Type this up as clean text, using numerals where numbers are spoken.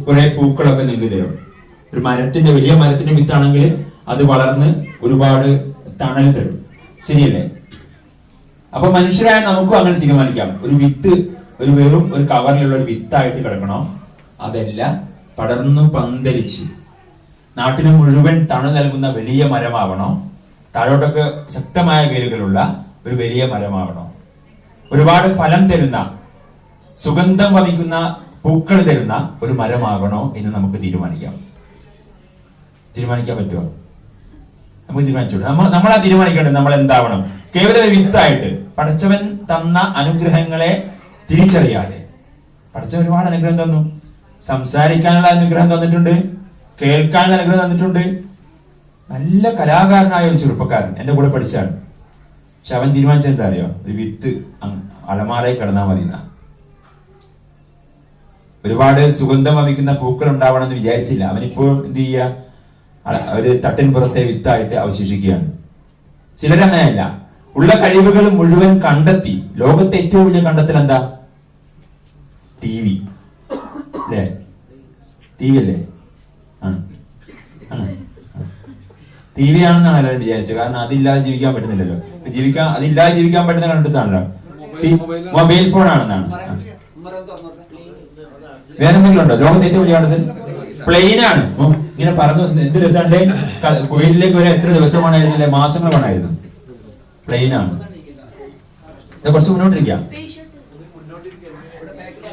കുറെ പൂക്കളൊക്കെ നിങ്ങൾക്ക് തരും. ഒരു വലിയ മരത്തിന്റെ വിത്താണെങ്കിൽ അത് വളർന്ന് ഒരുപാട് തണൽ തരും. ശരിയല്ലേ? അപ്പൊ മനുഷ്യരായ നമുക്കും അങ്ങനെ തീരുമാനിക്കാം. ഒരു വിത്ത് വെറും ഒരു കവറിലുള്ള ഒരു വിത്തായിട്ട് കിടക്കണോ, അതല്ല പടർന്നു പന്തലിച്ച് നാട്ടിന് മുഴുവൻ തണൽ നൽകുന്ന വലിയ മരമാവണോ, താഴോട്ടൊക്കെ ശക്തമായ വേരുകളുള്ള ഒരു വലിയ മരമാവണോ, ഒരുപാട് ഫലം തരുന്ന സുഗന്ധം വമിക്കുന്ന പൂക്കൾ തരുന്ന ഒരു മരമാകണോ എന്ന് നമുക്ക് തീരുമാനിക്കാൻ പറ്റുമോ? നമുക്ക് തീരുമാനിച്ചോളൂ. നമ്മളാ തീരുമാനിക്കേണ്ടത്. നമ്മൾ എന്താവണം? കേവലം ഒരു വിത്തായിട്ട് പടച്ചവൻ തന്ന അനുഗ്രഹങ്ങളെ തിരിച്ചറിയാതെ. പടച്ചവൻ ഒരുപാട് അനുഗ്രഹം തന്നു. സംസാരിക്കാനുള്ള അനുഗ്രഹം തന്നിട്ടുണ്ട്, കേൾക്കാനുള്ള അനുഗ്രഹം തന്നിട്ടുണ്ട്. നല്ല കലാകാരനായ ഒരു ചെറുപ്പക്കാരൻ എന്റെ കൂടെ പഠിച്ചാണ്. പക്ഷെ അവൻ തീരുമാനിച്ചത് എന്താ അറിയോ? ഒരു വിത്ത് അലമാരയിൽ കിടന്നാൽ മതി എന്നാ. ഒരുപാട് സുഗന്ധം വമിക്കുന്ന പൂക്കൾ ഉണ്ടാവണം എന്ന് വിചാരിച്ചില്ല. അവനിപ്പോൾ എന്ത് ചെയ്യുക? ഒരു തട്ടിൻ പുറത്തെ വിത്തായിട്ട് അവശേഷിക്കുകയാണ്. ചിലരങ്ങനെയല്ല. ഉള്ള കഴിവുകൾ മുഴുവൻ കണ്ടെത്തി. ലോകത്തെ ഏറ്റവും വലിയ കണ്ടെത്തൽ എന്താ? TV അല്ലേ? TV അല്ലേ? TV ആണെന്നാണ് എല്ലാവരും വിചാരിച്ചത്. കാരണം അതില്ലാതെ ജീവിക്കാൻ പറ്റുന്നില്ലല്ലോ. അതില്ലാതെ ജീവിക്കാൻ പറ്റുന്ന കണ്ടെത്താണല്ലോ മൊബൈൽ ഫോൺ ആണെന്നാണ്. വേറെ എന്തെങ്കിലും ഉണ്ടോ? ലോകത്തെ ഏറ്റവും വലിയ കണ്ടെത്തൽ പ്ലെയിനാണ്. ഇങ്ങനെ പറഞ്ഞു എന്ത് രസമുണ്ട്. കുവൈറ്റിലേക്ക് വരെ എത്ര ദിവസമാണായിരുന്നില്ലേ? മാസങ്ങൾ വേണമായിരുന്നു. പ്ലെയിനാണ്. കുറച്ച് മുന്നോട്ടിരിക്കാം.